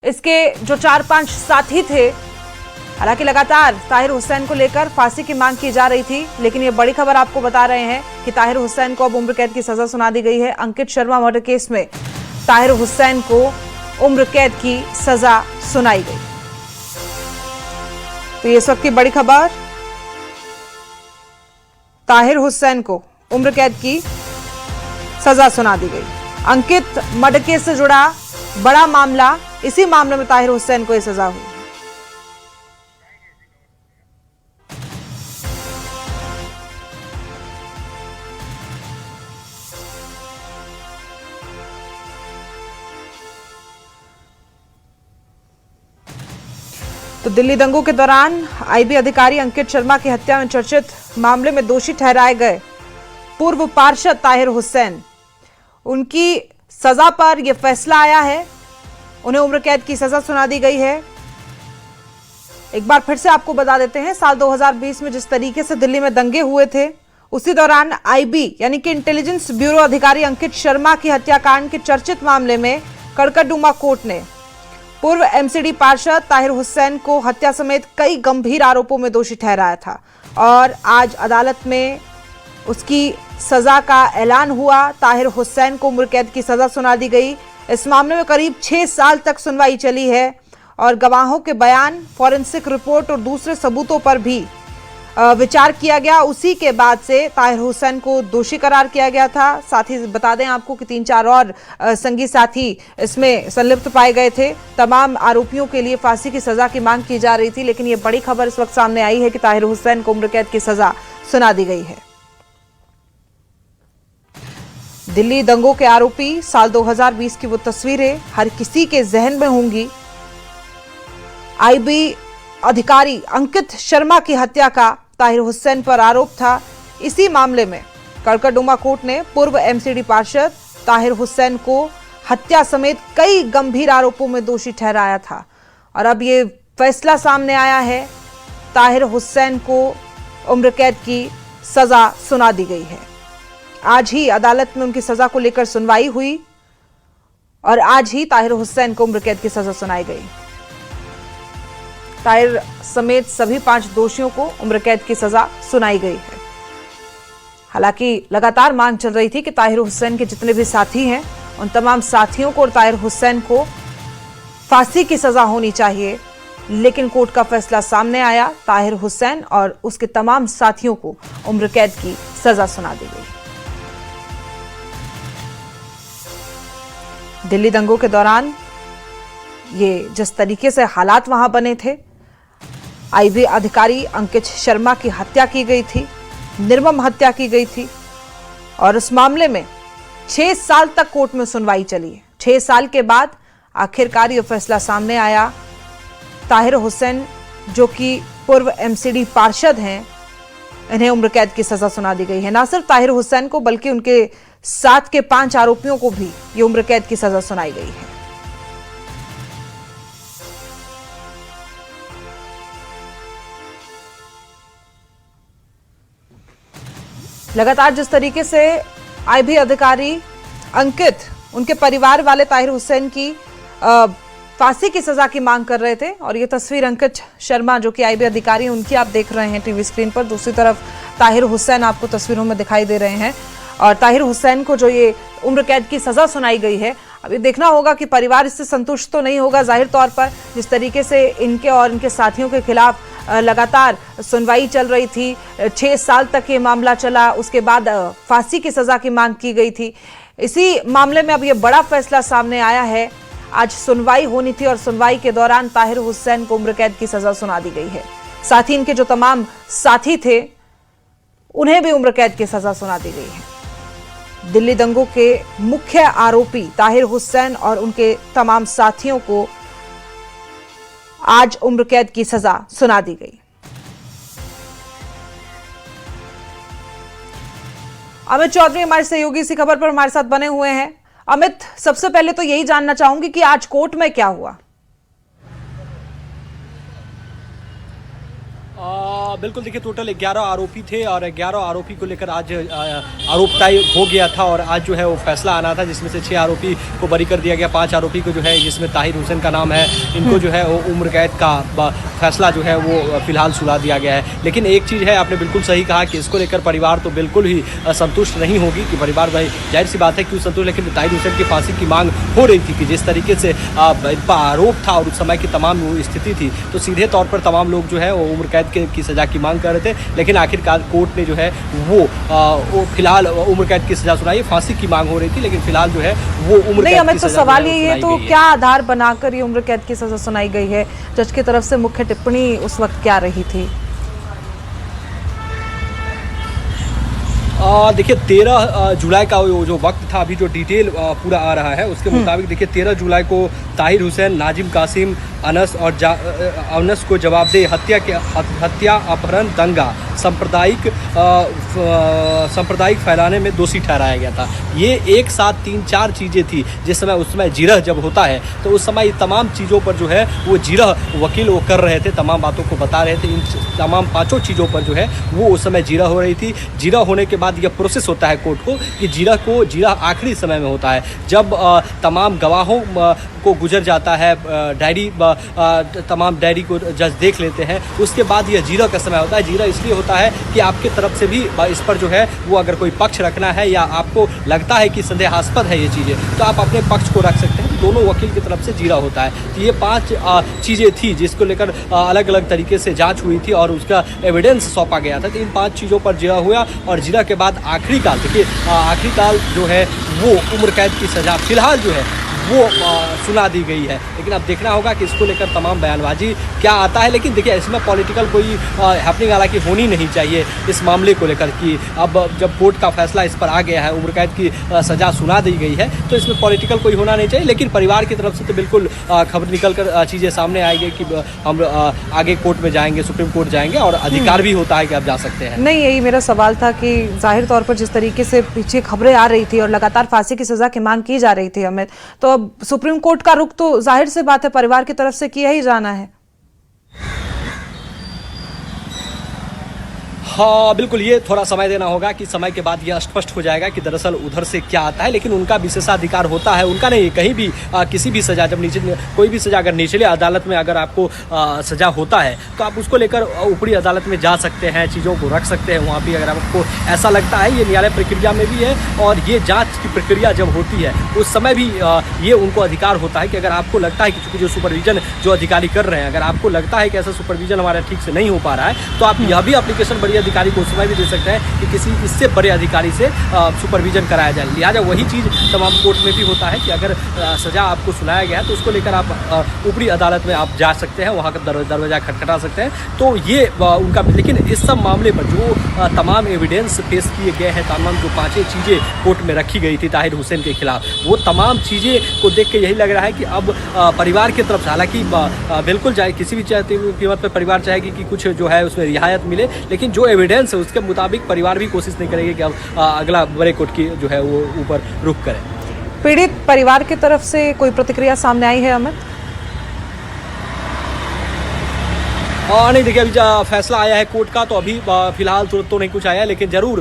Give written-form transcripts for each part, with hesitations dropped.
इसके जो 4-5 साथी थे। हालांकि लगातार ताहिर हुसैन को लेकर फांसी की मांग की जा रही थी, लेकिन ये बड़ी खबर आपको बता रहे हैं कि ताहिर हुसैन को अब उम्र कैद की सजा सुना दी गई है। अंकित शर्मा मर्डर केस में ताहिर हुसैन को उम्र कैद की सजा सुनाई गई। तो ये इस वक्त की बड़ी खबर, ताहिर हुसैन को उम्र कैद की सजा सुना दी गई। अंकित मर्डर केस से जुड़ा बड़ा मामला, इसी मामले में ताहिर हुसैन को यह सजा हुई। तो दिल्ली दंगों के दौरान आईबी अधिकारी अंकित शर्मा की हत्या में चर्चित मामले में दोषी ठहराए गए पूर्व पार्षद ताहिर हुसैन, उनकी सजा पर यह फैसला आया है। उन्हें उम्र कैद की सजा सुना दी गई है। एक बार फिर से आपको बता देते हैं, साल 2020 में जिस तरीके से दिल्ली में दंगे हुए थे, उसी दौरान आईबी यानी कि इंटेलिजेंस ब्यूरो अधिकारी अंकित शर्मा की हत्याकांड के चर्चित मामले में कड़कड़डूमा कोर्ट ने पूर्व एमसीडी पार्षद ताहिर हुसैन को हत्या समेत कई गंभीर आरोपों में दोषी ठहराया था और आज अदालत में उसकी सजा का ऐलान हुआ। ताहिर हुसैन को उम्र कैद की सजा सुना दी गई। इस मामले में करीब 6 साल तक सुनवाई चली है और गवाहों के बयान, फॉरेंसिक रिपोर्ट और दूसरे सबूतों पर भी विचार किया गया। उसी के बाद से ताहिर हुसैन को दोषी करार किया गया था। साथ ही बता दें आपको कि 3-4 और संगी साथी इसमें संलिप्त पाए गए थे। तमाम आरोपियों के लिए फांसी की सजा की मांग की जा रही थी, लेकिन ये बड़ी खबर इस वक्त सामने आई है कि ताहिर हुसैन को उम्र कैद की सजा सुना दी गई है। दिल्ली दंगों के आरोपी, साल 2020 की वो तस्वीरें हर किसी के जहन में होंगी। आईबी अधिकारी अंकित शर्मा की हत्या का ताहिर हुसैन पर आरोप था। इसी मामले में कड़कड़डूमा कोर्ट ने पूर्व एमसीडी पार्षद ताहिर हुसैन को हत्या समेत कई गंभीर आरोपों में दोषी ठहराया था और अब ये फैसला सामने आया है, ताहिर हुसैन को उम्र कैद की सजा सुना दी गई है। आज ही अदालत में उनकी सजा को लेकर सुनवाई हुई और आज ही ताहिर हुसैन को उम्र कैद की सजा सुनाई गई। ताहिर समेत सभी 5 दोषियों को उम्र कैद की सजा सुनाई गई है। हालांकि लगातार मांग चल रही थी कि ताहिर हुसैन के जितने भी साथी हैं, उन तमाम साथियों को और ताहिर हुसैन को फांसी की सजा होनी चाहिए, लेकिन कोर्ट का फैसला सामने आया। ताहिर हुसैन और उसके तमाम साथियों को उम्र कैद की सजा सुना दी गई। दिल्ली दंगों के दौरान ये जिस तरीके से हालात वहां बने थे, आईबी अधिकारी अंकित शर्मा की हत्या की गई थी, निर्मम हत्या की गई थी और उस मामले में 6 साल तक कोर्ट में सुनवाई चली है। 6 साल के बाद आखिरकार ये फैसला सामने आया। ताहिर हुसैन जो कि पूर्व एमसीडी पार्षद हैं, इन्हें उम्र कैद की सजा सुना दी गई है। ना सिर्फ ताहिर हुसैन को बल्कि उनके साथ के 5 आरोपियों को भी ये उम्र कैद की सजा सुनाई गई है। लगातार जिस तरीके से आईबी अधिकारी अंकित, उनके परिवार वाले ताहिर हुसैन की फांसी की सजा की मांग कर रहे थे और ये तस्वीर अंकित शर्मा जो कि आईबी अधिकारी हैं, उनकी आप देख रहे हैं टीवी स्क्रीन पर। दूसरी तरफ ताहिर हुसैन आपको तस्वीरों में दिखाई दे रहे हैं और ताहिर हुसैन को जो ये उम्र कैद की सजा सुनाई गई है, अब ये देखना होगा कि परिवार इससे संतुष्ट तो नहीं होगा। जाहिर तौर पर जिस तरीके से इनके और इनके साथियों के खिलाफ लगातार सुनवाई चल रही थी, 6 साल तक ये मामला चला, उसके बाद फांसी की सजा की मांग की गई थी। इसी मामले में अब ये बड़ा फैसला सामने आया है। आज सुनवाई होनी थी और सुनवाई के दौरान ताहिर हुसैन को उम्र कैद की सजा सुना दी गई है। साथ ही इनके जो तमाम साथी थे, उन्हें भी उम्र कैद की सजा सुना दी गई है। दिल्ली दंगों के मुख्य आरोपी ताहिर हुसैन और उनके तमाम साथियों को आज उम्र कैद की सजा सुना दी गई। अमित चौधरी हमारे सहयोगी इसी खबर पर हमारे साथ बने हुए हैं। अमित, सबसे पहले तो यही जानना चाहूंगी कि आज कोर्ट में क्या हुआ? बिल्कुल, देखिए टोटल 11 आरोपी थे और 11 आरोपी को लेकर आज आरोप तय हो गया था और आज जो है वो फैसला आना था, जिसमें से 6 आरोपी को बरी कर दिया गया। 5 आरोपी को जो है, जिसमें ताहिर हुसैन का नाम है, इनको जो है वो उम्र कैद का फैसला जो है वो फिलहाल सुना दिया गया है। लेकिन एक चीज़ है, आपने बिल्कुल सही कहा कि इसको लेकर परिवार तो बिल्कुल ही संतुष्ट नहीं होगी कि परिवार भाई जाहिर सी बात है क्यों संतुष्ट, लेकिन ताहिर हुसैन की फांसी की मांग हो रही थी कि जिस तरीके से इन पर आरोप था और उस समय की तमाम स्थिति थी, तो सीधे तौर पर तमाम लोग जो है वो उम्र कैद की सज़ा की मांग कर रहे थे। लेकिन आखिरकार कोर्ट ने जो है वो फिलहाल उम्र कैद की सज़ा सुनाई। फांसी की मांग हो रही थी, लेकिन फिलहाल जो है वो उम्र नहीं, कैद हमें की तो सज़ा सवाल यही है, तो क्या है। आधार बनाकर ये उम्र कैद की सजा सुनाई गई है? जज की तरफ से मुख्य टिप्पणी उस वक्त क्या रही थी? देखिए 13 जुलाई का जो वक्त था, अभी जो डिटेल पूरा आ रहा है उसके मुताबिक देखिए 13 जुलाई को ताहिर हुसैन, नाजिम कासिम, अनस और अनस को जवाबदेह हत्या, अपहरण, दंगा, सांप्रदायिक फैलाने में दोषी ठहराया गया था। ये एक साथ 3-4 चीज़ें थी। जिस समय उस समय जिरह जब होता है तो उस समय तमाम चीज़ों पर जो है वो जिरह वकील वो कर रहे थे, तमाम बातों को बता रहे थे। इन तमाम 5 चीज़ों पर जो है वो उस समय जिरह हो रही थी। जिरह होने के बाद यह प्रोसेस होता है कोर्ट को कि जिरह आखिरी समय में होता है, जब तमाम गवाहों को गुजर जाता है, डायरी तमाम डायरी को जज देख लेते हैं, उसके बाद यह जिरह का समय होता है। जिरह इसलिए होता है कि आपके तरफ से भी इस पर जो है वो अगर कोई पक्ष रखना है या आपको लगता है कि संदेहास्पद है ये चीज़ें, तो आप अपने पक्ष को रख सकते हैं। दोनों वकील की तरफ से जिरह होता है। तो ये 5 चीज़ें थी जिसको लेकर अलग अलग तरीके से जांच हुई थी और उसका एविडेंस सौंपा गया था। तो इन 5 चीज़ों पर जिरह हुआ और जिरह के बाद आखिरी काल, देखिए आखिरी काल जो है वो उम्र कैद की सज़ा फिलहाल जो है वो सुना दी गई है। लेकिन अब देखना होगा कि इसको लेकर तमाम बयानबाजी क्या आता है। लेकिन देखिए इसमें पॉलिटिकल कोई हैपनिंग हालांकि होनी नहीं चाहिए इस मामले को लेकर कि अब जब कोर्ट का फैसला इस पर आ गया है, उम्र कैद की सज़ा सुना दी गई है, तो इसमें पॉलिटिकल कोई होना नहीं चाहिए। लेकिन परिवार की तरफ से तो बिल्कुल खबर निकल कर चीज़ें सामने आएगी कि हम आगे कोर्ट में जाएंगे, सुप्रीम कोर्ट जाएंगे और अधिकार भी होता है कि आप जा सकते हैं। नहीं, यही मेरा सवाल था कि जाहिर तौर पर जिस तरीके से पीछे खबरें आ रही थी और लगातार फांसी की सजा की मांग की जा रही थी अमित, तो अब सुप्रीम कोर्ट का रुख तो जाहिर सी बात है परिवार की तरफ से किया ही जाना है। हाँ बिल्कुल, ये थोड़ा समय देना होगा कि समय के बाद यह स्पष्ट हो जाएगा कि दरअसल उधर से क्या आता है। लेकिन उनका विशेषाधिकार होता है, उनका नहीं, कहीं भी किसी भी सज़ा, जब नीचे कोई भी सज़ा अगर निचले अदालत में अगर आपको सज़ा होता है तो आप उसको लेकर ऊपरी अदालत में जा सकते हैं, चीज़ों को रख सकते हैं वहाँ भी अगर आपको ऐसा लगता है। ये न्यायालय प्रक्रिया में भी है और ये जाँच की प्रक्रिया जब होती है उस समय भी ये उनको अधिकार होता है कि अगर आपको लगता है कि चूँकि जो सुपरविजन जो अधिकारी कर रहे हैं, अगर आपको लगता है कि ऐसा सुपरविजन हमारा ठीक से नहीं हो पा रहा है, तो आप यह भी एप्लीकेशन बड़ी अधिकारी को उस समय भी दे सकते हैं कि किसी इससे बड़े अधिकारी से सुपरविजन कराया जाए। लिहाजा वही चीज़ तमाम कोर्ट में भी होता है कि अगर सज़ा आपको सुनाया गया है तो उसको लेकर आप ऊपरी अदालत में आप जा सकते हैं, वहाँ का दरवाज़ा खटखटा सकते हैं। तो ये उनका, लेकिन इस सब मामले पर जो तमाम एविडेंस पेश किए गए हैं, तमाम जो 5 चीज़ें कोर्ट में रखी गई थी ताहिर हुसैन के खिलाफ, वो तमाम चीज़ें को देख के यही लग रहा है कि अब परिवार की तरफ से, हालांकि बिल्कुल चाहे किसी भी कीमत पर परिवार चाहेगी कि कुछ जो है उसमें रियायत मिले, लेकिन जो एविडेंस है उसके मुताबिक परिवार भी कोशिश नहीं करेगी कि अब अगला बड़े कोर्ट की जो है वो ऊपर रुख करें। पीड़ित परिवार की तरफ से कोई प्रतिक्रिया सामने आई है अमित? नहीं, देखिए अभी फैसला आया है कोर्ट का, तो अभी फिलहाल तुरंत तो नहीं कुछ आया, लेकिन ज़रूर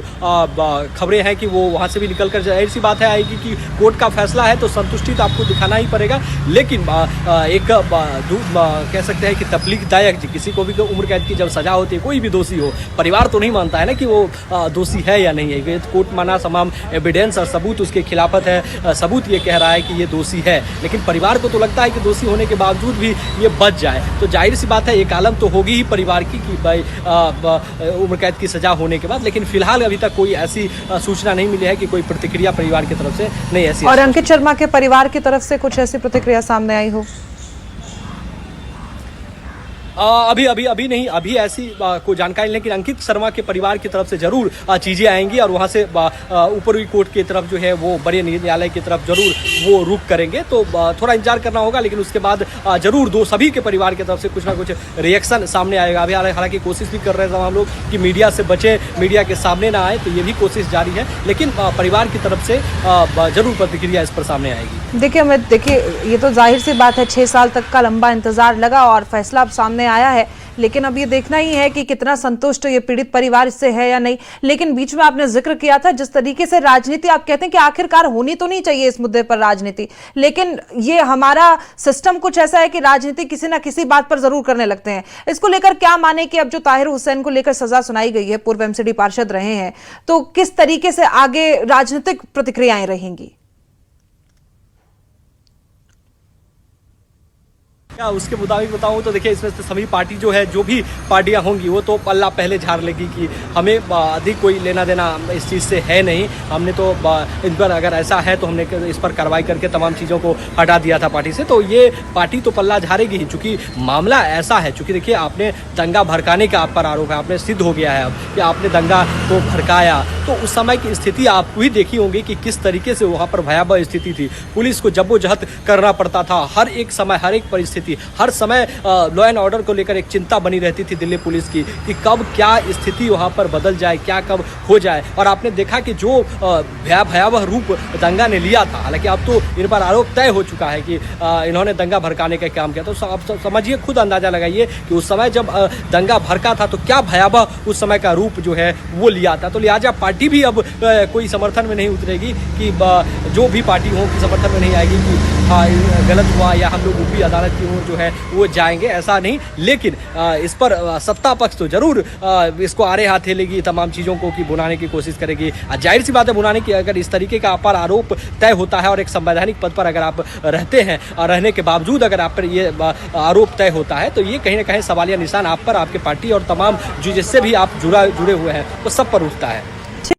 खबरें हैं कि वो वहाँ से भी निकल कर जाहिर सी बात है आएगी कि कोर्ट का फैसला है तो संतुष्टि तो आपको दिखाना ही पड़ेगा। लेकिन एक कह सकते हैं कि तकलीफदायक, किसी को भी उम्र कैद की जब सज़ा होती है, कोई भी दोषी हो, परिवार तो नहीं मानता है ना कि वो दोषी है या नहीं है। कोर्ट माना तमाम एविडेंस और सबूत उसके खिलाफत है, सबूत ये कह रहा है कि ये दोषी है, लेकिन परिवार को तो लगता है कि दोषी होने के बावजूद भी ये बच जाए। तो जाहिर सी बात है एक आलम तो होगी ही परिवार की कि भाई उम्र कैद की सजा होने के बाद, लेकिन फिलहाल अभी तक कोई ऐसी सूचना नहीं मिली है कि कोई प्रतिक्रिया परिवार की तरफ से नहीं ऐसी। और अंकित शर्मा के परिवार की तरफ से कुछ ऐसी प्रतिक्रिया सामने आई हो? अभी नहीं, अभी ऐसी कोई जानकारी, लेकिन अंकित शर्मा के परिवार की तरफ से जरूर चीज़ें आएंगी और वहाँ से ऊपरी कोर्ट की तरफ जो है वो बड़े न्यायालय की तरफ जरूर वो रुख करेंगे। तो थोड़ा इंतजार करना होगा, लेकिन उसके बाद जरूर सभी के परिवार की तरफ से कुछ ना कुछ रिएक्शन सामने आएगा। अभी हालांकि कोशिश भी कर रहे हैं तमाम लोग कि मीडिया से बचे, मीडिया के सामने ना आए, तो ये भी कोशिश जारी है, लेकिन परिवार की तरफ से जरूर प्रतिक्रिया इस पर सामने आएगी। देखिए ये तो जाहिर सी बात है 6 साल तक का लंबा इंतजार लगा और फैसला अब सामने आया है, लेकिन अब ये देखना ही है कि कितना संतुष्ट ये पीड़ित परिवार इससे है या नहीं। लेकिन बीच में आपने जिक्र किया था जिस तरीके से राजनीति, आप कहते हैं कि आखिरकार होनी तो नहीं चाहिए इस मुद्दे पर राजनीति, लेकिन ये हमारा सिस्टम कुछ ऐसा है कि राजनीति किसी ना किसी बात पर जरूर करने लगते हैं। इसको लेकर क्या माने कि अब जो ताहिर हुसैन को लेकर सजा सुनाई गई है, पूर्व एमसीडी पार्षद रहे हैं, तो किस तरीके से आगे राजनीतिक प्रतिक्रियाएं रहेंगी? क्या उसके मुताबिक बताऊं तो देखिए, इसमें से सभी पार्टी जो है, जो भी पार्टियां होंगी वो तो पल्ला पहले झाड़ लेगी कि हमें अधिक कोई लेना देना इस चीज़ से है नहीं। हमने तो इन पर अगर ऐसा है तो हमने इस पर कार्रवाई करके तमाम चीज़ों को हटा दिया था पार्टी से, तो ये पार्टी तो पल्ला झाड़ेगी ही। चूँकि मामला ऐसा है, चूँकि देखिए आपने दंगा भड़काने का आप पर आरोप है, आपने सिद्ध हो गया है अब कि आपने दंगा को भड़काया, तो उस समय की स्थिति आपको ही देखी होंगी कि किस तरीके से वहाँ पर भयावह स्थिति थी। पुलिस को जद्दोजहद करना पड़ता था हर एक समय, हर एक परिस्थिति, हर समय लॉ एंड ऑर्डर को लेकर एक चिंता बनी रहती थी दिल्ली पुलिस की कि कब क्या स्थिति वहाँ पर बदल जाए, क्या कब हो जाए। और आपने देखा कि जो भयावह रूप दंगा ने लिया था, हालांकि अब तो इन पर आरोप तय हो चुका है कि इन्होंने दंगा भड़काने का काम किया, तो आप समझिए, खुद अंदाजा लगाइए कि उस समय जब दंगा भड़का था तो क्या भयावह उस समय का रूप जो है वो लिया था। तो लिहाजा पार्टी भी अब कोई समर्थन में नहीं उतरेगी कि जो भी पार्टी हो कि समर्थन में नहीं आएगी कि हाँ गलत हुआ या हम लोग ऊपरी अदालत की ओर जो है वो जाएंगे, ऐसा नहीं। लेकिन इस पर सत्ता पक्ष तो जरूर इसको आड़े हाथे लेगी, तमाम चीज़ों को कि बुनाने की कोशिश करेगी। जाहिर सी बात है, बुनाने की अगर इस तरीके का आप पर आरोप तय होता है और एक संवैधानिक पद पर अगर आप रहते हैं और रहने के बावजूद अगर आप पर ये आरोप तय होता है, तो ये कहीं ना कहीं सवालिया निशान आप पर, आपके पार्टी और तमाम जिससे भी आप जुड़े हुए हैं, तो सब पर उठता है।